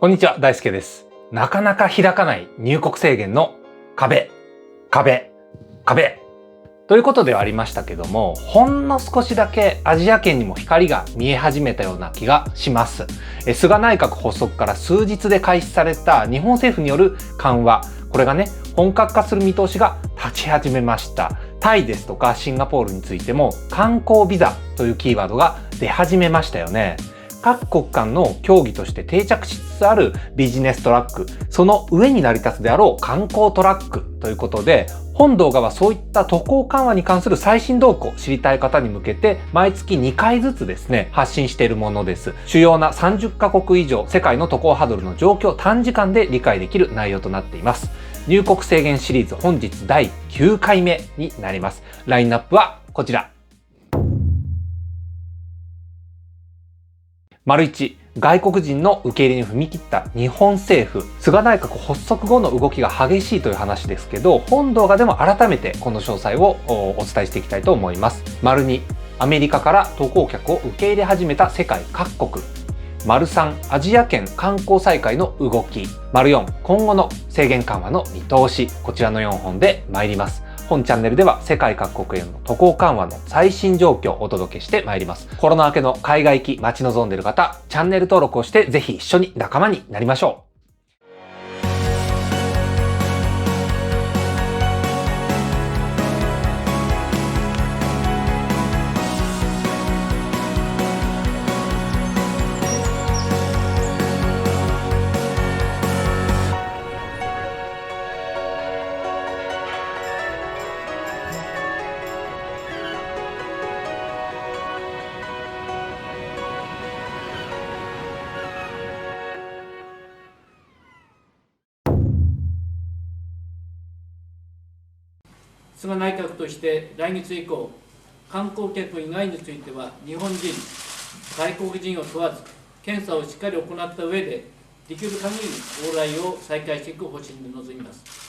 こんにちは、大輔です。なかなか開かない入国制限の壁。ということではありましたけども、ほんの少しだけアジア圏にも光が見え始めたような気がします。菅内閣発足から数日で開始された日本政府による緩和。これがね、本格化する見通しが立ち始めました。タイですとかシンガポールについても観光ビザというキーワードが出始めましたよね。各国間の協議として定着しつつあるビジネストラック、その上に成り立つであろう観光トラックということで、本動画はそういった渡航緩和に関する最新動向を知りたい方に向けて毎月2回ずつですね、発信しているものです。主要な30カ国以上、世界の渡航ハードルの状況を短時間で理解できる内容となっています。入国制限シリーズ本日第9回目になります。ラインナップはこちら。1、外国人の受け入れに踏み切った日本政府。菅内閣発足後の動きが激しいという話ですけど、本動画でも改めてこの詳細をお伝えしていきたいと思います。2、アメリカから渡航客を受け入れ始めた世界各国。3、アジア圏観光再開の動き。4、今後の制限緩和の見通し。こちらの4本で参ります。本チャンネルでは世界各国への渡航緩和の最新状況をお届けしてまいります。コロナ明けの海外行き待ち望んでいる方、チャンネル登録をしてぜひ一緒に仲間になりましょう。菅内閣として来月以降、観光客以外については日本人、外国人を問わず検査をしっかり行った上で、できる限り往来を再開していく方針で臨みます。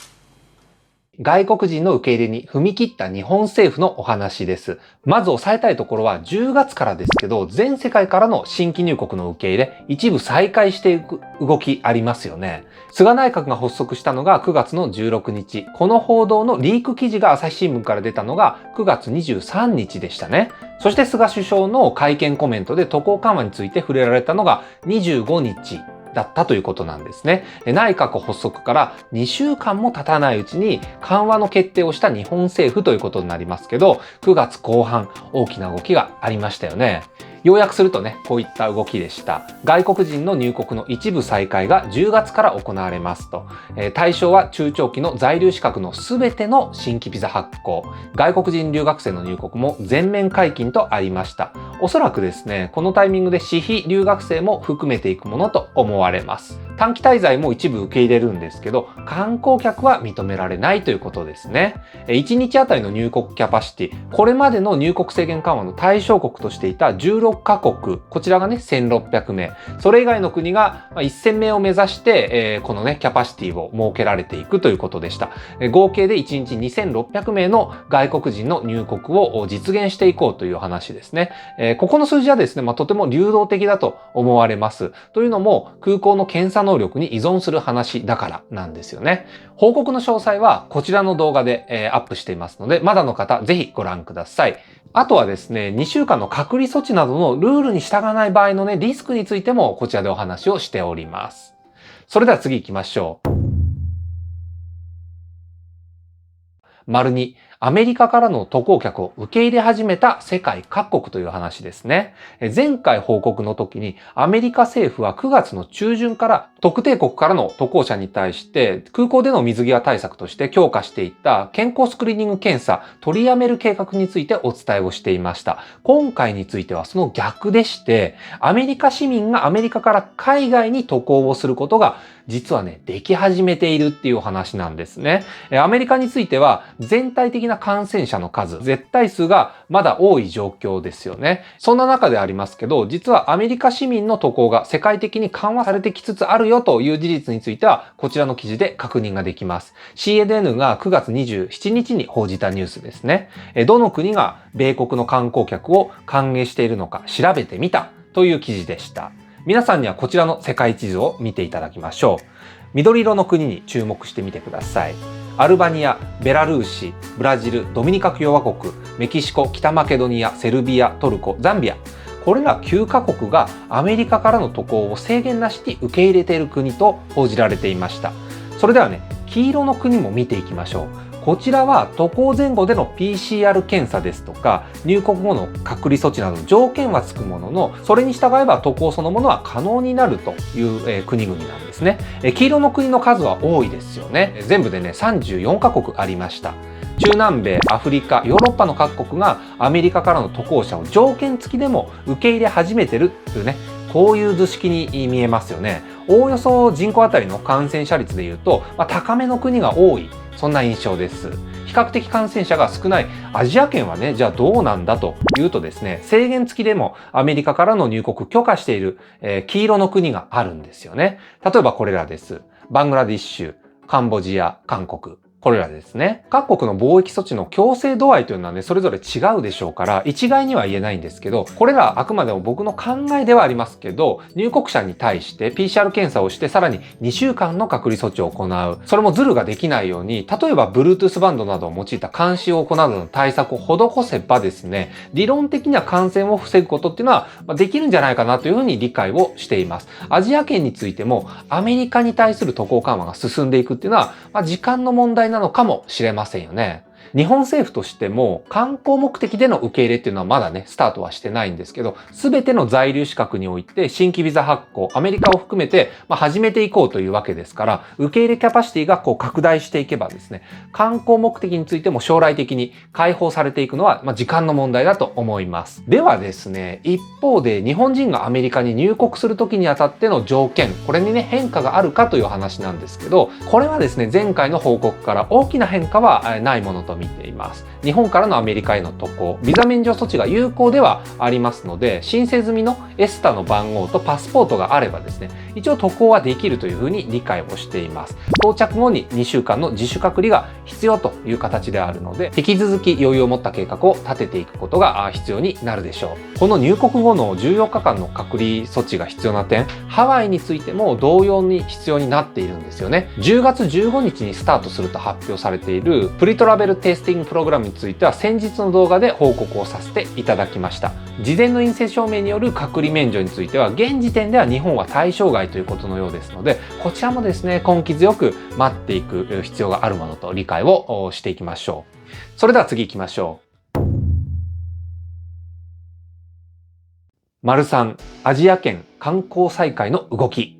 外国人の受け入れに踏み切った日本政府のお話です。まず押さえたいところは10月からですけど、全世界からの新規入国の受け入れ、一部再開していく動きありますよね。菅内閣が発足したのが9月の16日。この報道のリーク記事が朝日新聞から出たのが9月23日でしたね。そして菅首相の会見コメントで渡航緩和について触れられたのが25日。だったということなんですね。内閣発足から2週間も経たないうちに緩和の決定をした日本政府ということになりますけど、9月後半大きな動きがありましたよね。要約するとね、こういった動きでした。外国人の入国の一部再開が10月から行われますと。対象は中長期の在留資格の全ての新規ビザ発行。外国人留学生の入国も全面解禁とありました。おそらくですね、このタイミングで私費留学生も含めていくものと思われます。短期滞在も一部受け入れるんですけど、観光客は認められないということですね。1日あたりの入国キャパシティ、これまでの入国制限緩和の対象国としていた16カ国、こちらがね、1600名。それ以外の国が1000名を目指して、このね、キャパシティを設けられていくということでした。合計で1日2600名の外国人の入国を実現していこうという話ですね。ここの数字はですね、とても流動的だと思われます。というのも、空港の検査能力に依存する話だからなんですよね。報告の詳細はこちらの動画でアップしていますので、まだの方、ぜひご覧ください。あとはですね、2週間の隔離措置などのルールに従わない場合のね、リスクについてもこちらでお話をしております。それでは次行きましょう。2、アメリカからの渡航客を受け入れ始めた世界各国という話ですね。前回報告の時にアメリカ政府は9月の中旬から特定国からの渡航者に対して空港での水際対策として強化していった健康スクリーニング検査取りやめる計画についてお伝えをしていました。今回についてはその逆でして、アメリカ市民がアメリカから海外に渡航をすることが実はね、でき始めているっていうお話なんですね。アメリカについては全体的な感染者の数、絶対数がまだ多い状況ですよね。そんな中でありますけど、実はアメリカ市民の渡航が世界的に緩和されてきつつあるよという事実については、こちらの記事で確認ができます。CNN が9月27日に報じたニュースですね。どの国が米国の観光客を歓迎しているのか調べてみたという記事でした。皆さんにはこちらの世界地図を見ていただきましょう。緑色の国に注目してみてください。アルバニア、ベラルーシ、ブラジル、ドミニカ共和国、メキシコ、北マケドニア、セルビア、トルコ、ザンビア。これら9カ国がアメリカからの渡航を制限なしに受け入れている国と報じられていました。それではね、黄色の国も見ていきましょう。こちらは渡航前後での PCR 検査ですとか入国後の隔離措置などの条件はつくものの、それに従えば渡航そのものは可能になるという国々なんですね。黄色の国の数は多いですよね。全部でね34カ国ありました。中南米、アフリカ、ヨーロッパの各国がアメリカからの渡航者を条件付きでも受け入れ始めてるというね、こういう図式に見えますよね。おおよそ人口あたりの感染者率でいうと、高めの国が多い、そんな印象です。比較的感染者が少ないアジア圏はね、じゃあどうなんだというとですね、制限付きでもアメリカからの入国許可している、黄色の国があるんですよね。例えばこれらです。バングラディッシュ、カンボジア、韓国。これらですね。各国の貿易措置の強制度合いというのはね、それぞれ違うでしょうから、一概には言えないんですけど、これらあくまでも僕の考えではありますけど、入国者に対して PCR 検査をして、さらに2週間の隔離措置を行う。それもズルができないように、例えば Bluetooth バンドなどを用いた監視を行うなどの対策を施せばですね、理論的には感染を防ぐことっていうのはできるんじゃないかなというふうに理解をしています。アジア圏についても、アメリカに対する渡航緩和が進んでいくっていうのは、時間の問題なのかもしれませんよね。日本政府としても観光目的での受け入れっていうのはまだね、スタートはしてないんですけど、すべての在留資格において新規ビザ発行、アメリカを含めて始めていこうというわけですから、受け入れキャパシティが拡大していけばですね、観光目的についても将来的に開放されていくのは時間の問題だと思います。ではですね、一方で日本人がアメリカに入国するときにあたっての条件、これにね、変化があるかという話なんですけど、これはですね、前回の報告から大きな変化はないものと見ています。日本からのアメリカへの渡航、ビザ免除措置が有効ではありますので、申請済みのエスタの番号とパスポートがあればですね、一応渡航はできるというふうに理解をしています。到着後に2週間の自主隔離が必要という形であるので、引き続き余裕を持った計画を立てていくことが必要になるでしょう。この入国後の14日間の隔離措置が必要な点、ハワイについても同様に必要になっているんですよね。10月15日にスタートすると発表されているプリトラベルテイスティングプログラムについては先日の動画で報告をさせていただきました。事前の陰性証明による隔離免除については現時点では日本は対象外ということのようですので、こちらもですね、根気強く待っていく必要があるものと理解をしていきましょう。それでは次行きましょう。3、アジア圏観光再開の動き。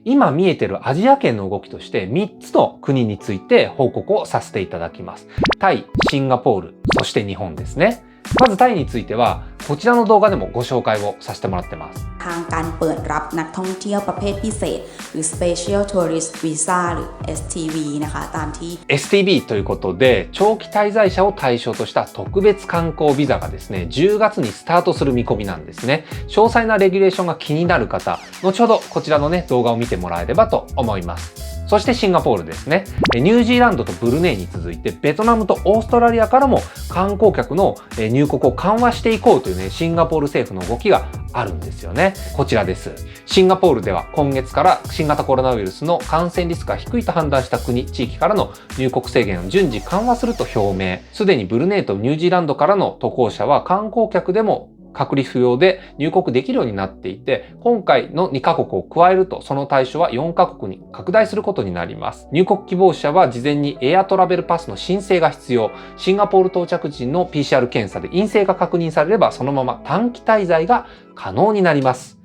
今見えているアジア圏の動きとして3つの国について報告をさせていただきます。タイ、シンガポール、そして日本ですね。まずタイについてはこちらの動画でもご紹介をさせてもらってます。ทางการเปิดรับนักท่องเที่ยวประเภทพิเศษหรือ Special Tourist Visa หรือ STV นะคะตามที่ STV ということで長期滞在者を対象とした特別観光ビザがですね、10月にスタートする見込みなんですね。詳細なレギュレーションが気になる方、後ほどこちらのね、動画を見てもらえればと思います。そしてシンガポールですね。ニュージーランドとブルネイに続いてベトナムとオーストラリアからも観光客の入国を緩和していこうというね、シンガポール政府の動きがあるんですよね。こちらです。シンガポールでは今月から新型コロナウイルスの感染リスクが低いと判断した国、地域からの入国制限を順次緩和すると表明。すでにブルネイとニュージーランドからの渡航者は観光客でも隔離不要で入国できるようになっていて、今回の2カ国を加えるとその対象は4カ国に拡大することになります。入国希望者は事前にエアトラベルパスの申請が必要。シンガポール到着時の PCR 検査で陰性が確認されればそのまま短期滞在が可能になります。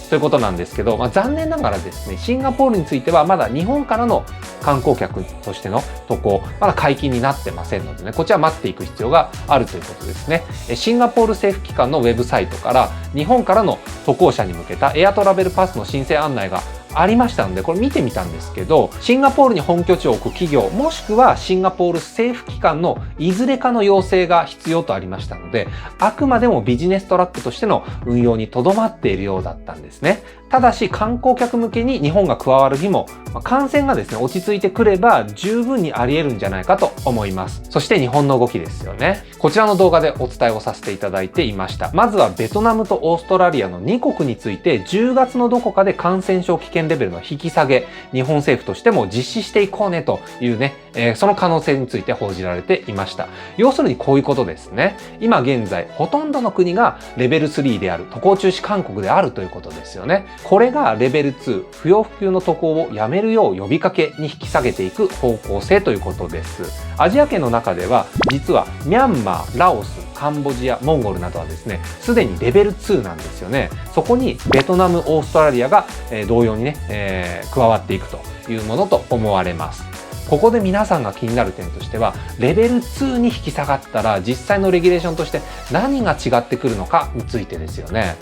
ということなんですけど、残念ながらですね、シンガポールについてはまだ日本からの観光客としての渡航、まだ解禁になってませんのでね、こちら待っていく必要があるということですね。シンガポール政府機関のウェブサイトから日本からの渡航者に向けたエアトラベルパスの申請案内がありましたので、これ見てみたんですけど、シンガポールに本拠地を置く企業、もしくはシンガポール政府機関のいずれかの要請が必要とありましたので、あくまでもビジネストラックとしての運用にとどまっているようだったんですね。ただし観光客向けに日本が加わる日も、感染がですね、落ち着いてくれば十分にあり得るんじゃないかと思います。そして日本の動きですよね。こちらの動画でお伝えをさせていただいていました。まずはベトナムとオーストラリアの2国について10月のどこかで感染症危険レベルの引き下げ、日本政府としても実施していこうねというね、その可能性について報じられていました。要するにこういうことですね。今現在ほとんどの国がレベル3である渡航中止勧告であるということですよね。これがレベル2、不要不急の渡航をやめるよう呼びかけに引き下げていく方向性ということです。アジア圏の中では実はミャンマー、ラオス、カンボジア、モンゴルなどはですね、すでにレベル2なんですよね。そこにベトナム、オーストラリアが同様にね、加わっていくというものと思われます。ここで皆さんが気になる点としては、レベル2に引き下がったら実際のレギュレーションとして何が違ってくるのかについてですよね。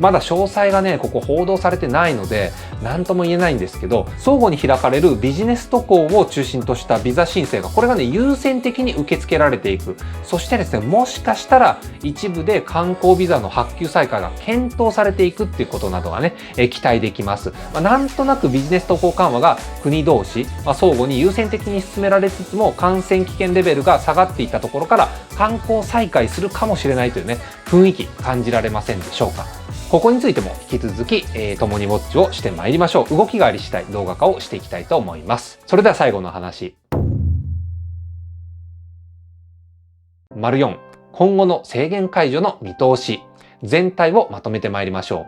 まだ詳細がね、ここ報道されてないので何とも言えないんですけど、相互に開かれるビジネス渡航を中心としたビザ申請が、これがね、優先的に受け付けられていく。そしてですね、もしかしたら一部で観光ビザの発給再開が検討されていくっていうことなどがね、期待できます。なんとなくビジネス渡航緩和が国同士、相互に優先的に進められつつも、感染危険レベルが下がっていったところから観光再開するかもしれないというね、雰囲気感じられませんでしょうか。ここについても引き続き、共にウォッチをしてまいりましょう。動きがあり次第動画化をしていきたいと思います。それでは最後の話。4、今後の制限解除の見通し。全体をまとめてまいりましょう。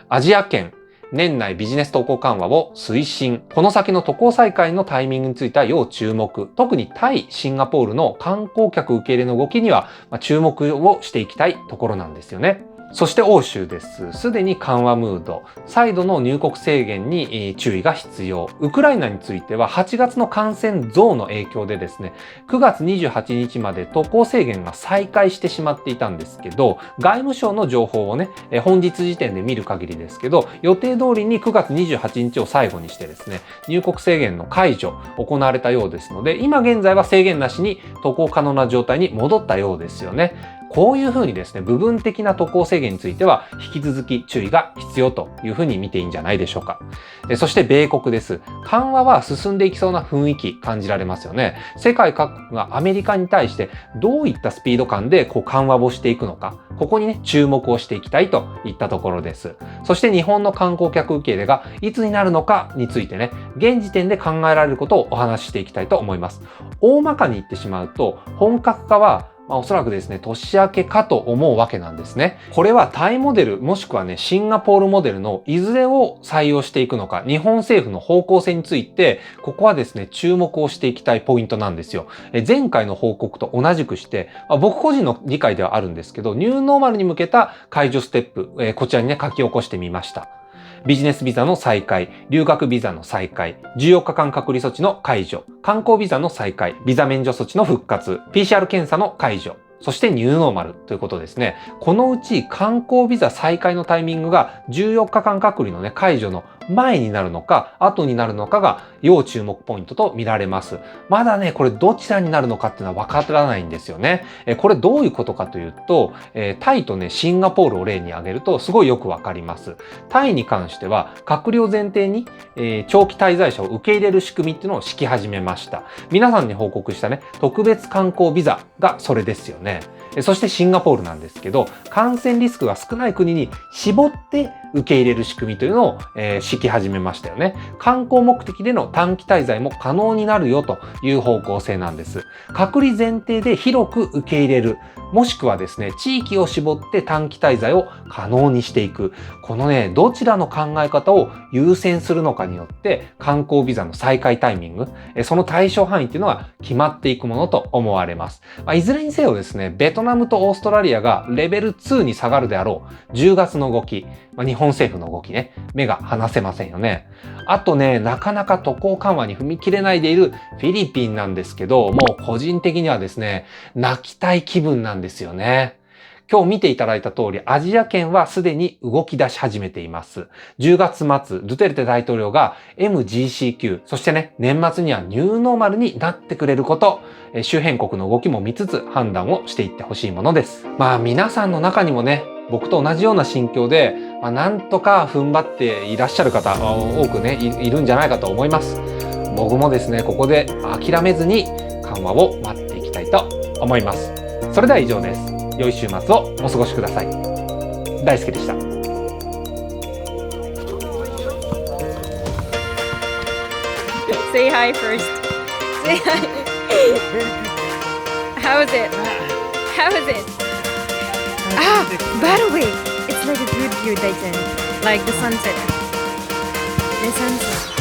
アジア圏、年内ビジネス渡航緩和を推進。この先の渡航再開のタイミングについては要注目。特にタイ、シンガポールの観光客受け入れの動きには注目をしていきたいところなんですよね。そして欧州です。すでに緩和ムード。再度の入国制限に注意が必要。ウクライナについては8月の感染増の影響でですね、9月28日まで渡航制限が再開してしまっていたんですけど、外務省の情報をね、本日時点で見る限りですけど、予定通りに9月28日を最後にしてですね、入国制限の解除行われたようですので、今現在は制限なしに渡航可能な状態に戻ったようですよね。こういうふうにですね、部分的な渡航制限については引き続き注意が必要というふうに見ていいんじゃないでしょうか。そして米国です。緩和は進んでいきそうな雰囲気感じられますよね。世界各国がアメリカに対してどういったスピード感で緩和をしていくのか、ここにね、注目をしていきたいといったところです。そして日本の観光客受け入れがいつになるのかについてね、現時点で考えられることをお話ししていきたいと思います。大まかに言ってしまうと、本格化はおそらくですね、年明けかと思うわけなんですね。これはタイモデルもしくはね、シンガポールモデルのいずれを採用していくのか、日本政府の方向性について、ここはですね、注目をしていきたいポイントなんですよ。前回の報告と同じくして、僕個人の理解ではあるんですけど、ニューノーマルに向けた解除ステップ、こちらにね、書き起こしてみました。ビジネスビザの再開、留学ビザの再開、14日間隔離措置の解除、観光ビザの再開、ビザ免除措置の復活、PCR 検査の解除、そしてニューノーマルということですね。このうち観光ビザ再開のタイミングが14日間隔離のね、解除の前になるのか、後になるのかが要注目ポイントと見られます。まだね、これどちらになるのかっていうのは分からないんですよね。これどういうことかというと、タイとね、シンガポールを例に挙げるとすごいよく分かります。タイに関しては、隔離を前提に、長期滞在者を受け入れる仕組みっていうのを敷き始めました。皆さんに報告したね、特別観光ビザがそれですよね。そしてシンガポールなんですけど、感染リスクが少ない国に絞って受け入れる仕組みというのを、敷き始めましたよね。観光目的での短期滞在も可能になるよという方向性なんです。隔離前提で広く受け入れる。もしくはですね、地域を絞って短期滞在を可能にしていく。このね、どちらの考え方を優先するのかによって観光ビザの再開タイミング、その対象範囲っていうのは決まっていくものと思われます。いずれにせよですね、ベトナムとオーストラリアがレベル2に下がるであろう10月の動き、日本政府の動きね、目が離せませんよね。あとね、なかなか渡航緩和に踏み切れないでいるフィリピンなんですけど、もう個人的にはですね、泣きたい気分なんですよね。今日見ていただいた通り、アジア圏はすでに動き出し始めています。10月末、ドゥテルテ大統領が MGCQ、そしてね、年末にはニューノーマルになってくれること、周辺国の動きも見つつ判断をしていってほしいものです。皆さんの中にもね、僕と同じような心境で、なんとか踏ん張っていらっしゃる方、多くね、いるんじゃないかと思います。僕もですね、ここで諦めずに緩和を待っていきたいと思います。それでは以上です。良い週末をお過ごしください。大輔でした。Say hi first. Say hi. How is it? How is it? Ah, by the way, it's like a good view, Daichen. Like the sunset. The sunset.